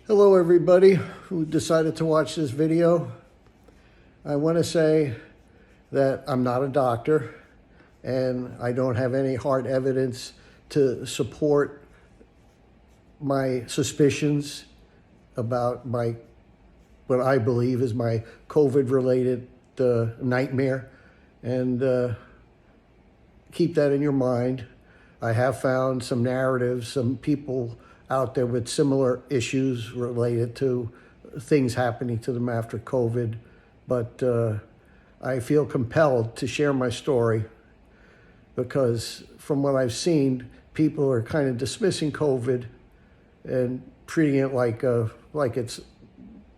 Hello everybody who decided to watch this video. I want to say that I'm not a doctor and I don't have any hard evidence to support my suspicions about what I believe is my COVID-related nightmare, and keep that in your mind. I have found some narratives, some people out there with similar issues related to things happening to them after COVID, but I feel compelled to share my story because from what I've seen, people are kind of dismissing COVID and treating it like it's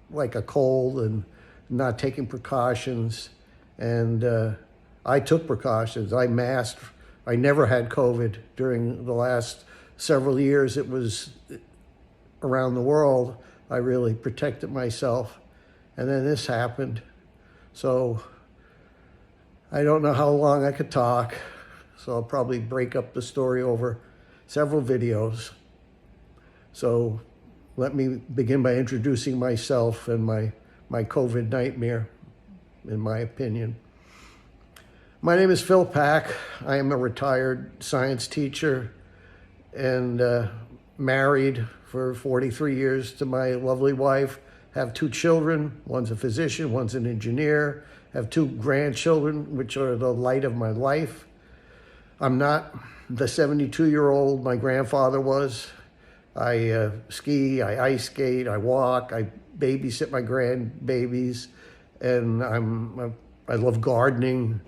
like a cold and not taking precautions. And I took precautions. I masked. I never had COVID during the last several years. It was around the world. I really protected myself. And then this happened. So I don't know how long I could talk. So I'll probably break up the story over several videos. So let me begin by introducing myself and my COVID nightmare, in my opinion. My name is Phil Pack. I am a retired science teacher and married for 43 years to my lovely wife. Have 2 children. One's a physician, one's an engineer. Have 2 grandchildren, which are the light of my life. I'm not the 72-year-old my grandfather was. I ski, I ice skate, I walk, I babysit my grandbabies, and I love gardening.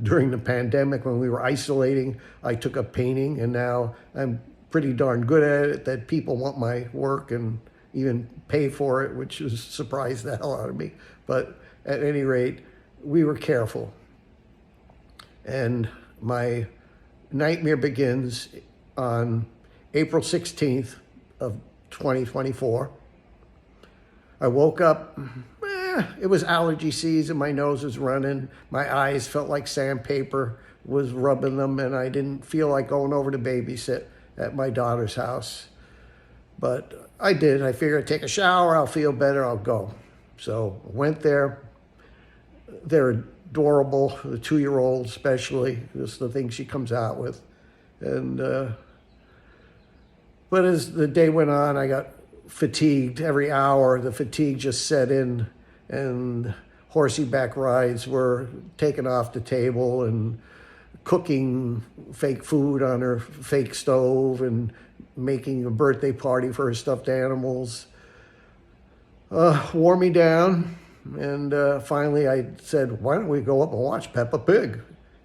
During the pandemic, when we were isolating, I took up painting, and now I'm pretty darn good at it, that people want my work and even pay for it, which has surprised the hell out of me. But at any rate, we were careful. And my nightmare begins on April 16th of 2024. I woke up. It was allergy season. My nose was running. My eyes felt like sandpaper was rubbing them, and I didn't feel like going over to babysit at my daughter's house. But I did. I figured I'd take a shower. I'll feel better. I'll go. So I went there. They're adorable, the 2-year-old especially. Just the things she comes out with. And but as the day went on, I got fatigued. Every hour, the fatigue just set in. And horsey back rides were taken off the table, and cooking fake food on her fake stove and making a birthday party for her stuffed animals wore me down. And finally I said, why don't we go up and watch Peppa Pig?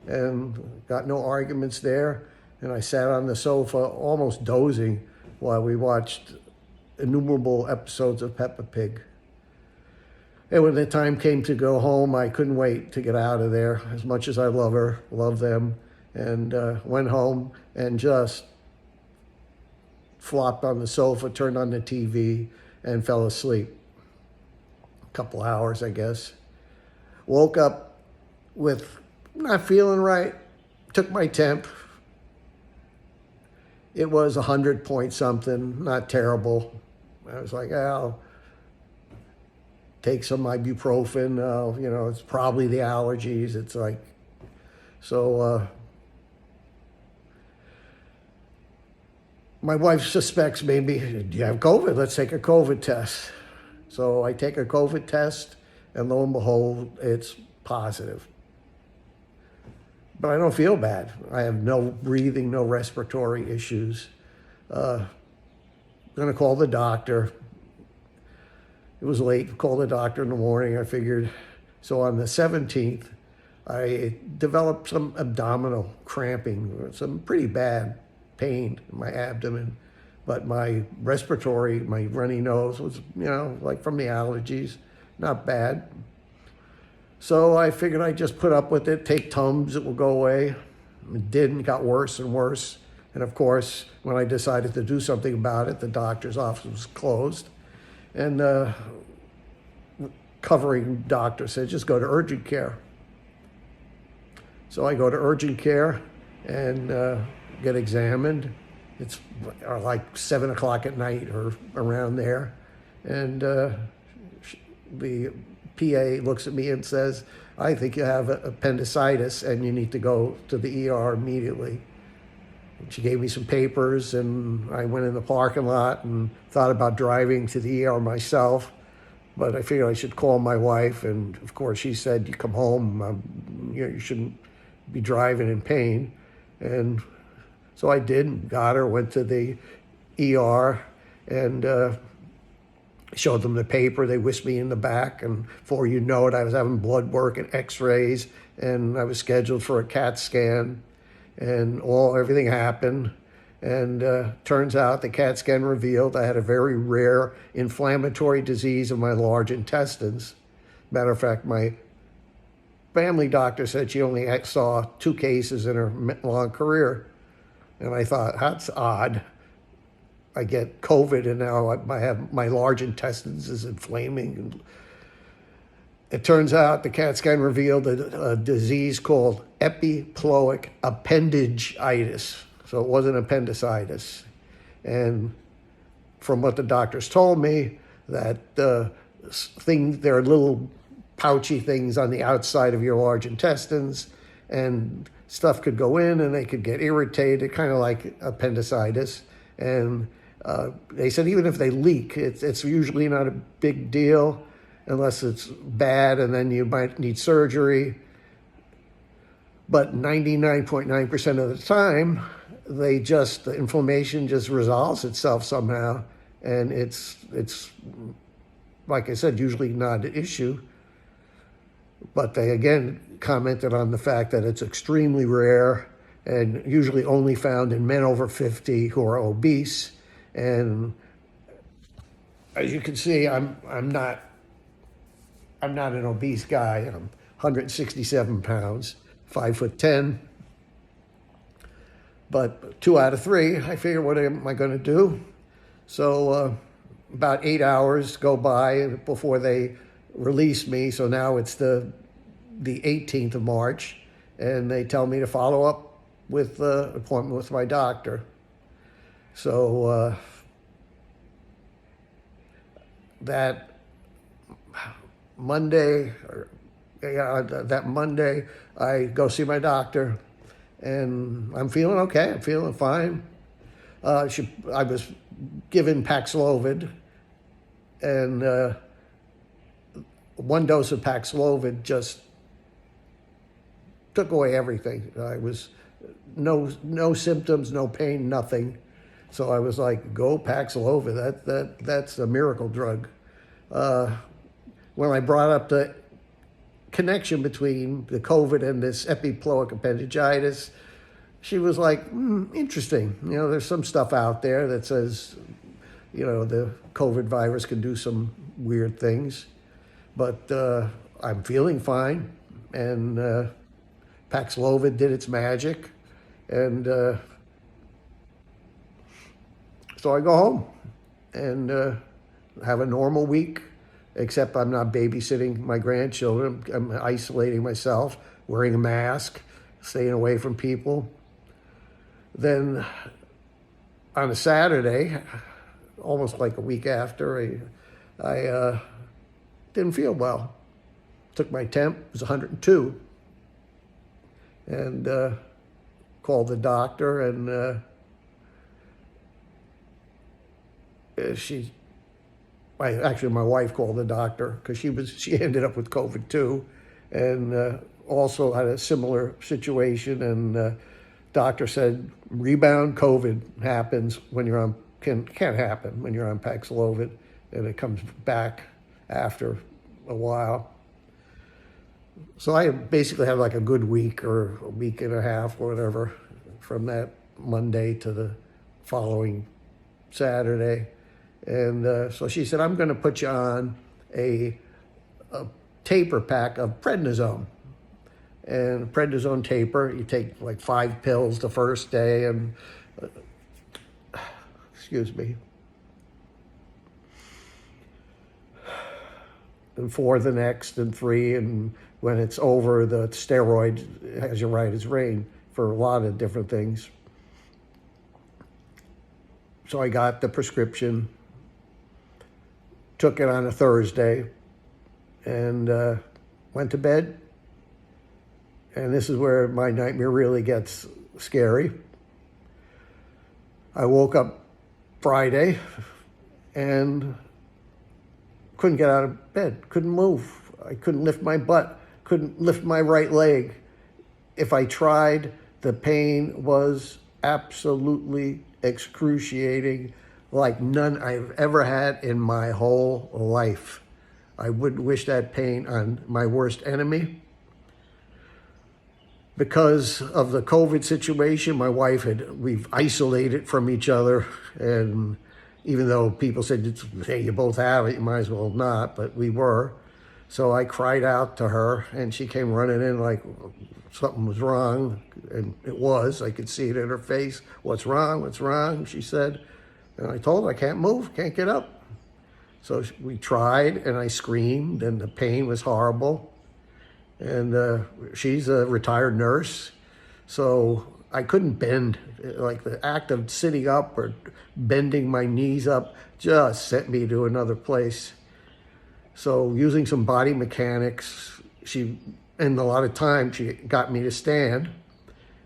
And got no arguments there. And I sat on the sofa almost dozing while we watched innumerable episodes of Peppa Pig. And when the time came to go home, I couldn't wait to get out of there. As much as I love her, love them, and went home and just flopped on the sofa, turned on the TV, and fell asleep. A couple hours, I guess. Woke up with not feeling right. Took my temp. It was 100 point something, not terrible. I was like, oh, take some ibuprofen, it's probably the allergies. It's like, so my wife suspects maybe, do you have COVID? Let's take a COVID test. So I take a COVID test, and lo and behold, it's positive. But I don't feel bad. I have no breathing, no respiratory issues. Gonna call the doctor. It was late, called the doctor in the morning, I figured. So on the 17th, I developed some abdominal cramping, some pretty bad pain in my abdomen. But my respiratory, my runny nose was, like from the allergies, not bad. So I figured I'd just put up with it, take Tums, it will go away. It didn't, got worse and worse. And of course, when I decided to do something about it, the doctor's office was closed. And covering doctor said, just go to urgent care. So I go to urgent care and get examined. It's like 7 o'clock at night or around there. And the PA looks at me and says, I think you have appendicitis and you need to go to the ER immediately. And she gave me some papers, and I went in the parking lot and thought about driving to the ER myself. But I figured I should call my wife, and of course she said, you come home, you shouldn't be driving in pain. And so I did, got her, went to the ER, and showed them the paper. They whisked me in the back, and before you know it, I was having blood work and x-rays, and I was scheduled for a CAT scan, and everything happened. And turns out the CAT scan revealed I had a very rare inflammatory disease of my large intestines. Matter of fact, my family doctor said she only saw 2 cases in her long career. And I thought, that's odd. I get COVID and now I have my large intestines is inflaming. And it turns out the CAT scan revealed a disease called epiploic appendicitis. So it wasn't appendicitis. And from what the doctors told me, that there are little pouchy things on the outside of your large intestines, and stuff could go in and they could get irritated, kind of like appendicitis. And they said even if they leak, it's usually not a big deal unless it's bad, and then you might need surgery. But 99.9% of the time, the inflammation just resolves itself somehow, and it's like I said, usually not an issue. But they again commented on the fact that it's extremely rare and usually only found in men over 50 who are obese. And as you can see, I'm not an obese guy. I'm 167 pounds, 5'10". But 2 out of 3, I figure, what am I going to do? So about 8 hours go by before they release me. So now it's the 18th of March, and they tell me to follow up with an appointment with my doctor. So that Monday, I go see my doctor, and I'm feeling okay. I'm feeling fine. I was given Paxlovid, and 1 dose of Paxlovid just took away everything. I was no symptoms, no pain, nothing. So I was like, go Paxlovid. That's a miracle drug. When I brought up the connection between the COVID and this epiploic appendicitis, she was like, interesting. There's some stuff out there that says, the COVID virus can do some weird things, but I'm feeling fine. And Paxlovid did its magic. And so I go home and have a normal week, except I'm not babysitting my grandchildren. I'm isolating myself, wearing a mask, staying away from people. Then on a Saturday, almost like a week after, I didn't feel well. Took my temp, it was 102. And called the doctor, and actually my wife called the doctor because she ended up with COVID too, and also had a similar situation. And doctor said rebound COVID happens when you're on can't happen when you're on Paxlovid, and it comes back after a while. So I basically had like a good week or a week and a half or whatever from that Monday to the following Saturday. And so she said, I'm going to put you on a taper pack of prednisone. And prednisone taper, you take like 5 pills the first day, and and 4 the next, and 3, and when it's over, the steroid has you right as rain for a lot of different things. So I got the prescription, took it on a Thursday, and went to bed. And this is where my nightmare really gets scary. I woke up Friday and couldn't get out of bed, couldn't move. I couldn't lift my butt, couldn't lift my right leg. If I tried, the pain was absolutely excruciating, like none I've ever had in my whole life. I wouldn't wish that pain on my worst enemy. Because of the COVID situation, my wife we've isolated from each other. And even though people said, hey, you both have it, you might as well not, but we were. So I cried out to her, and she came running in like something was wrong. And it was. I could see it in her face. What's wrong? What's wrong? She said. And I told her, I can't move, can't get up. So we tried, and I screamed, and the pain was horrible. And she's a retired nurse, so I couldn't bend. Like the act of sitting up or bending my knees up just sent me to another place. So using some body mechanics, and a lot of time, she got me to stand.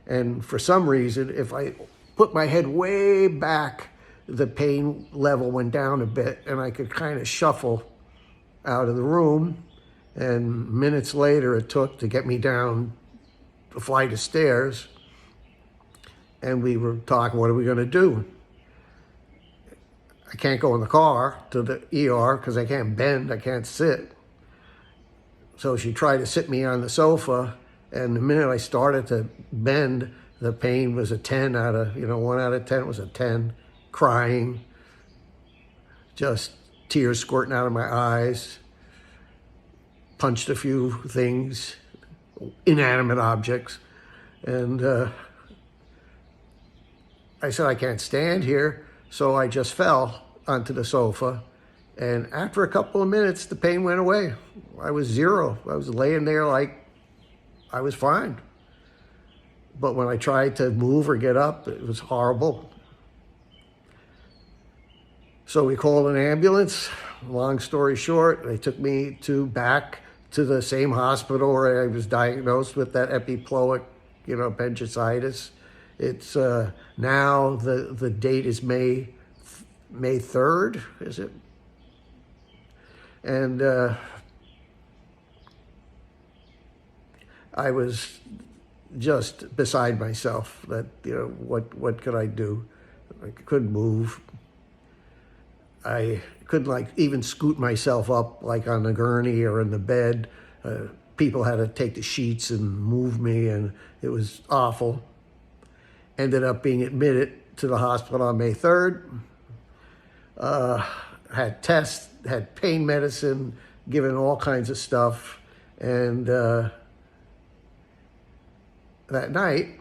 And for some reason, if I put my head way back, the pain level went down a bit, and I could kind of shuffle out of the room. And minutes later, it took to get me down a flight of stairs. And we were talking, what are we going to do? I can't go in the car to the ER because I can't bend, I can't sit. So she tried to sit me on the sofa. And the minute I started to bend, the pain was a 10 out of, 1 out of 10 was a 10. Crying, just tears squirting out of my eyes. Punched a few things, inanimate objects, and I said, I can't stand here, so I just fell onto the sofa, and after a couple of minutes, the pain went away. I was zero. I was laying there like I was fine. But when I tried to move or get up, it was horrible. So we called an ambulance. Long story short, they took me back to the same hospital where I was diagnosed with that epiploic, appendicitis. It's now the date is May 3rd, is it? And I was just beside myself. That what could I do? I couldn't move. I couldn't even scoot myself up like on the gurney or in the bed. People had to take the sheets and move me, and it was awful. Ended up being admitted to the hospital on May 3rd. Had tests, had pain medicine, given all kinds of stuff. And that night,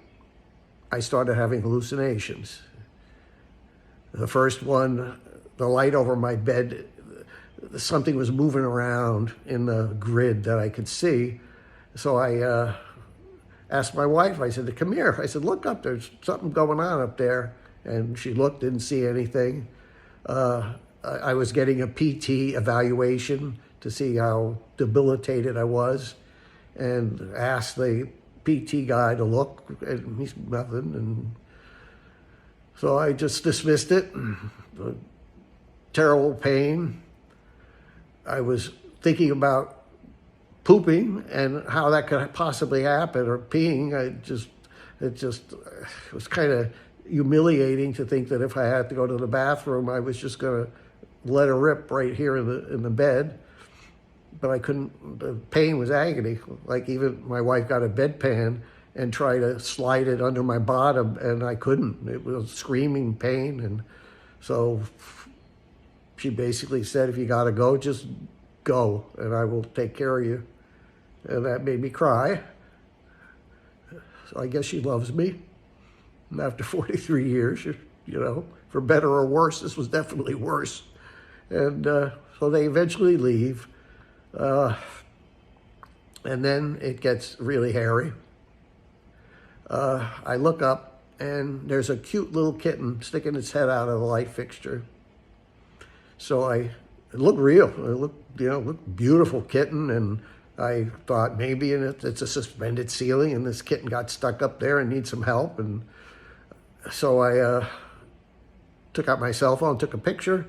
I started having hallucinations. The first one, the light over my bed, something was moving around in the grid that I could see. So I asked my wife, I said, come here. I said, look up, there's something going on up there. And she looked, didn't see anything. I was getting a PT evaluation to see how debilitated I was, and asked the PT guy to look, and he's nothing. And so I just dismissed it. Terrible pain. I was thinking about pooping and how that could possibly happen, or peeing. It was kind of humiliating to think that if I had to go to the bathroom, I was just going to let her rip right here in the bed. But I couldn't. The pain was agony. Like even my wife got a bedpan and tried to slide it under my bottom, and I couldn't. It was screaming pain, and so she basically said, if you got to go, just go, and I will take care of you. And that made me cry. So I guess she loves me. And after 43 years, for better or worse, this was definitely worse. And so they eventually leave. And then it gets really hairy. I look up, and there's a cute little kitten sticking its head out of the light fixture. So it looked real. It looked beautiful kitten, and I thought maybe it's a suspended ceiling, and this kitten got stuck up there and needs some help. And so I took out my cell phone, took a picture,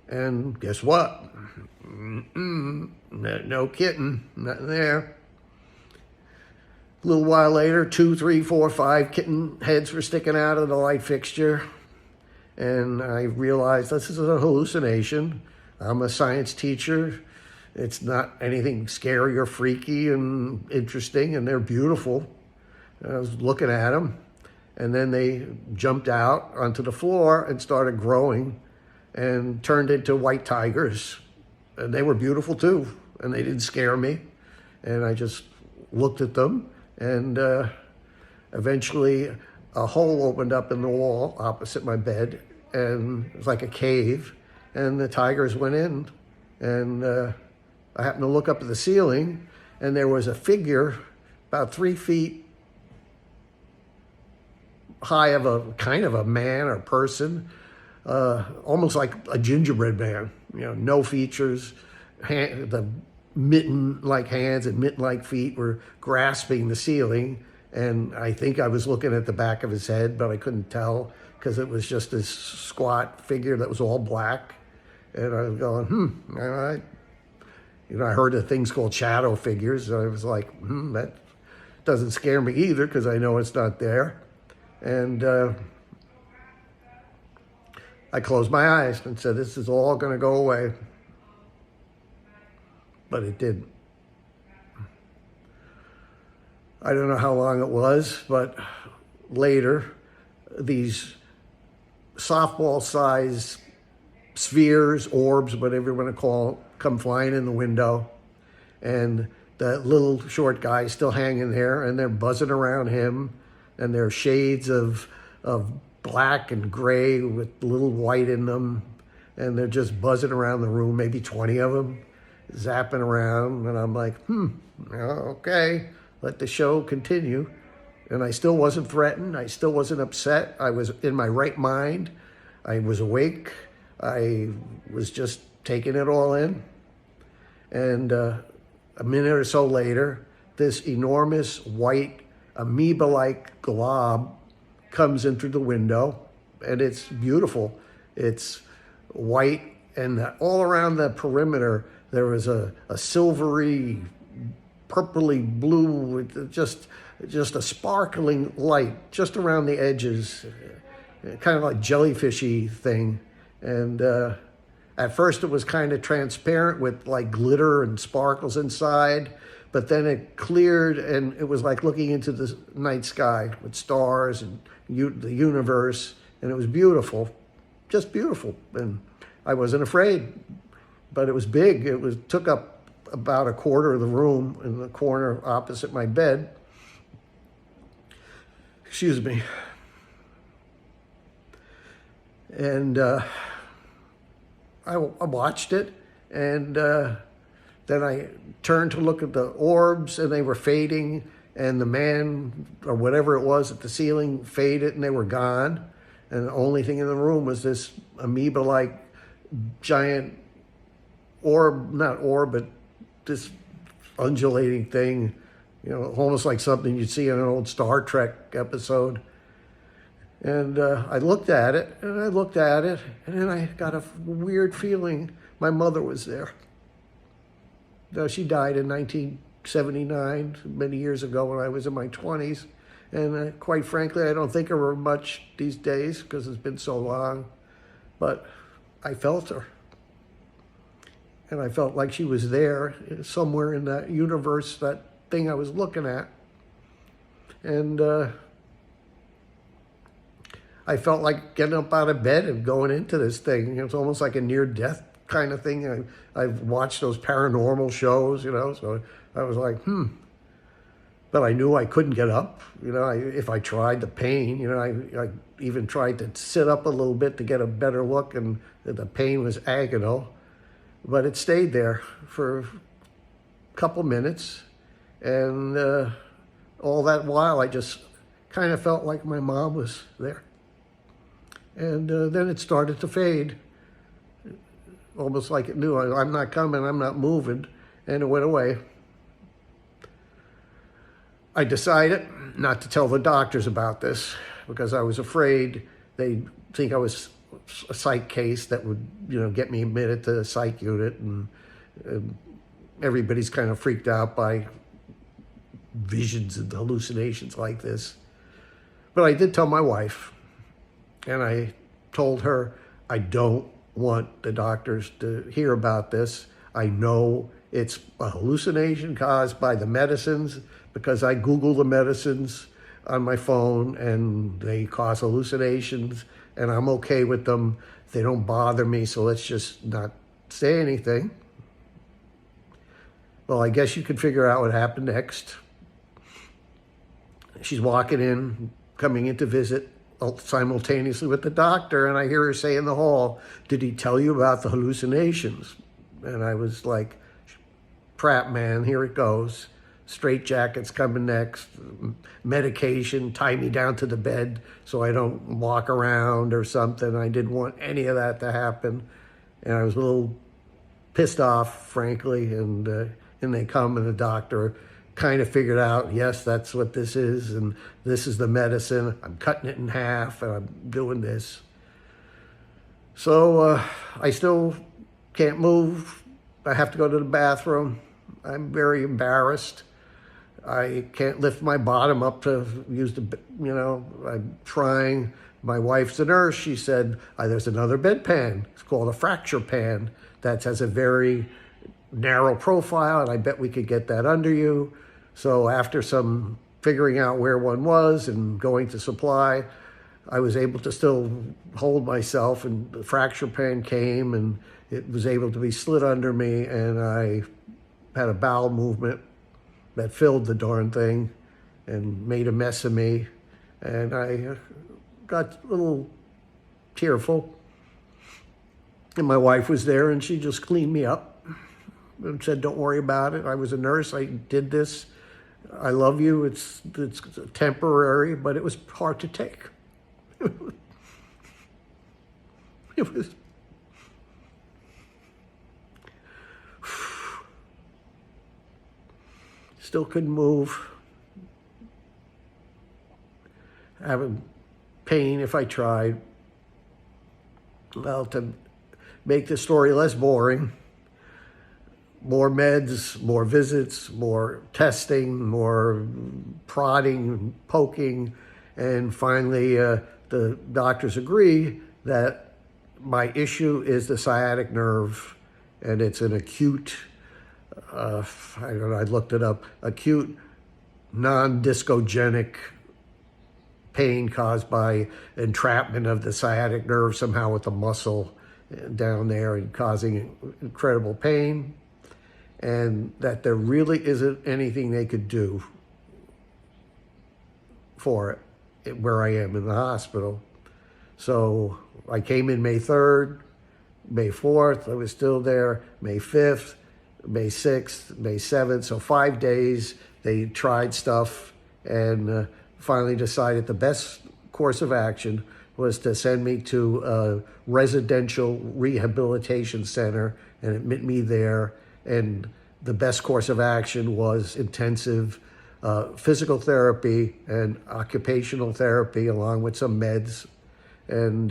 and guess what? No kitten, nothing there. A little while later, 2, 3, 4, 5 kitten heads were sticking out of the light fixture. And I realized this is a hallucination. I'm a science teacher. It's not anything scary or freaky and interesting, and they're beautiful. And I was looking at them, and then they jumped out onto the floor and started growing and turned into white tigers. And they were beautiful too, and they didn't scare me. And I just looked at them, and eventually a hole opened up in the wall opposite my bed, and it was like a cave, and the tigers went in. And I happened to look up at the ceiling, and there was a figure about 3 feet high, of a kind of a man or person, almost like a gingerbread man, no features. The mitten-like hands and mitten-like feet were grasping the ceiling, and I think I was looking at the back of his head, but I couldn't tell because it was just this squat figure that was all black. And I was going, all right. I heard of things called shadow figures, and I was like, that doesn't scare me either because I know it's not there. And I closed my eyes and said, this is all going to go away. But it didn't. I don't know how long it was, but later, these softball-sized spheres, orbs, whatever you want to call it, come flying in the window. And that little short guy is still hanging there, and they're buzzing around him. And there are shades of black and gray with little white in them. And they're just buzzing around the room, maybe 20 of them, zapping around. And I'm like, okay, let the show continue. And I still wasn't threatened. I still wasn't upset. I was in my right mind. I was awake. I was just taking it all in. And a minute or so later, this enormous white amoeba-like glob comes in through the window, and it's beautiful. It's white, and all around the perimeter, there was a silvery, purpley blue, with just a sparkling light just around the edges, kind of like jellyfishy thing. And at first it was kind of transparent with like glitter and sparkles inside, but then it cleared, and it was like looking into the night sky with stars and the universe, and it was beautiful, just beautiful. And I wasn't afraid, but it was big. It took up about a quarter of the room in the corner opposite my bed. Excuse me. And I watched it, and then I turned to look at the orbs, and they were fading, and the man, or whatever it was at the ceiling, faded, and they were gone. And the only thing in the room was this amoeba-like giant orb, not orb, but this undulating thing, almost like something you'd see in an old Star Trek episode. And I looked at it, and I looked at it, and then I got a weird feeling my mother was there. Now, she died in 1979, many years ago when I was in my 20s. And quite frankly, I don't think of her much these days because it's been so long. But I felt her. And I felt like she was there somewhere in that universe, that thing I was looking at. And I felt like getting up out of bed and going into this thing. It's almost like a near-death kind of thing. I've watched those paranormal shows, so I was like, But I knew I couldn't get up. If I tried, the pain, I even tried to sit up a little bit to get a better look, and the pain was agonal. But it stayed there for a couple minutes. And all that while, I just kind of felt like my mom was there. And then it started to fade, almost like it knew, I'm not coming, I'm not moving, and it went away. I decided not to tell the doctors about this because I was afraid they'd think I was a psych case that would, get me admitted to the psych unit, and everybody's kind of freaked out by visions and hallucinations like this. But I did tell my wife, and I told her I don't want the doctors to hear about this. I know it's a hallucination caused by the medicines because I Google the medicines on my phone and they cause hallucinations, and I'm okay with them. They don't bother me, so let's just not say anything. Well, I guess you could figure out what happened next. She's walking in, coming in to visit simultaneously with the doctor, and I hear her say in the hall, "Did he tell you about the hallucinations?" And I was like, "Crap, man, here it goes. Straitjacket's coming next, medication, tie me down to the bed so I don't walk around or something." I didn't want any of that to happen. And I was a little pissed off, frankly, and they come, and the doctor kind of figured out, yes, that's what this is, and this is the medicine. I'm cutting it in half, and I'm doing this. So I still can't move. I have to go to the bathroom. I'm very embarrassed. I can't lift my bottom up to use I'm trying. My wife's a nurse. She said, there's another bedpan. It's called a fracture pan. That has a very narrow profile, and I bet we could get that under you. So after some figuring out where one was and going to supply, I was able to still hold myself, and the fracture pan came, and it was able to be slid under me, and I had a bowel movement that filled the darn thing and made a mess of me. And I got a little tearful. And my wife was there, and she just cleaned me up and said, "Don't worry about it. I was a nurse. I did this. I love you. It's temporary," but it was hard to take. It was. Still couldn't move. Having pain if I tried. Well, to make the story less boring, more meds, more visits, more testing, more prodding, poking, and finally the doctors agree that my issue is the sciatic nerve, and it's an acute, I don't know, I looked it up, acute non-discogenic pain caused by entrapment of the sciatic nerve somehow with the muscle down there and causing incredible pain, and that there really isn't anything they could do for it where I am in the hospital. So I came in May 3rd, May 4th, I was still there, May 5th, May 6th, May 7th, so 5 days. They tried stuff and finally decided the best course of action was to send me to a residential rehabilitation center and admit me there. And the best course of action was intensive physical therapy and occupational therapy along with some meds. And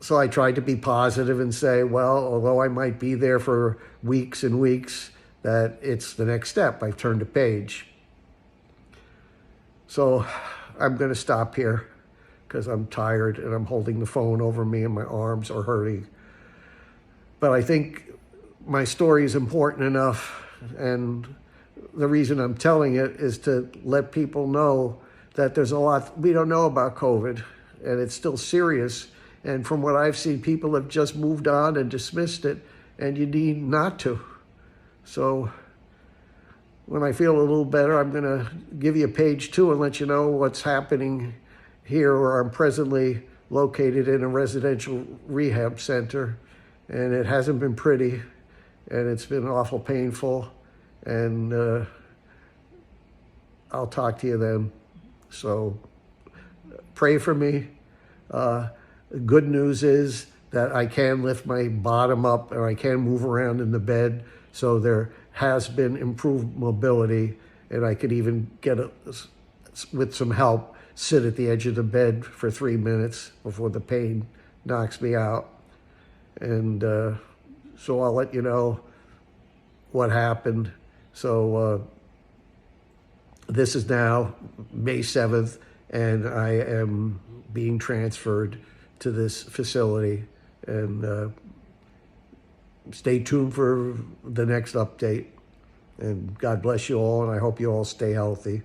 so I tried to be positive and say, well, although I might be there for weeks and weeks, that it's the next step. I've turned a page. So I'm going to stop here because I'm tired and I'm holding the phone over me and my arms are hurting. But I think my story is important enough, and the reason I'm telling it is to let people know that there's a lot we don't know about COVID, and it's still serious. And from what I've seen, people have just moved on and dismissed it, and you need not to. So when I feel a little better, I'm going to give you page 2 and let you know what's happening here, where I'm presently located in a residential rehab center. And it hasn't been pretty, and it's been awful painful. And I'll talk to you then. So pray for me. Good news is that I can lift my bottom up and I can move around in the bed. So there has been improved mobility, and I could even with some help, sit at the edge of the bed for 3 minutes before the pain knocks me out. And so I'll let you know what happened. So this is now May 7th, and I am being transferred to this facility. And stay tuned for the next update. And God bless you all, and I hope you all stay healthy.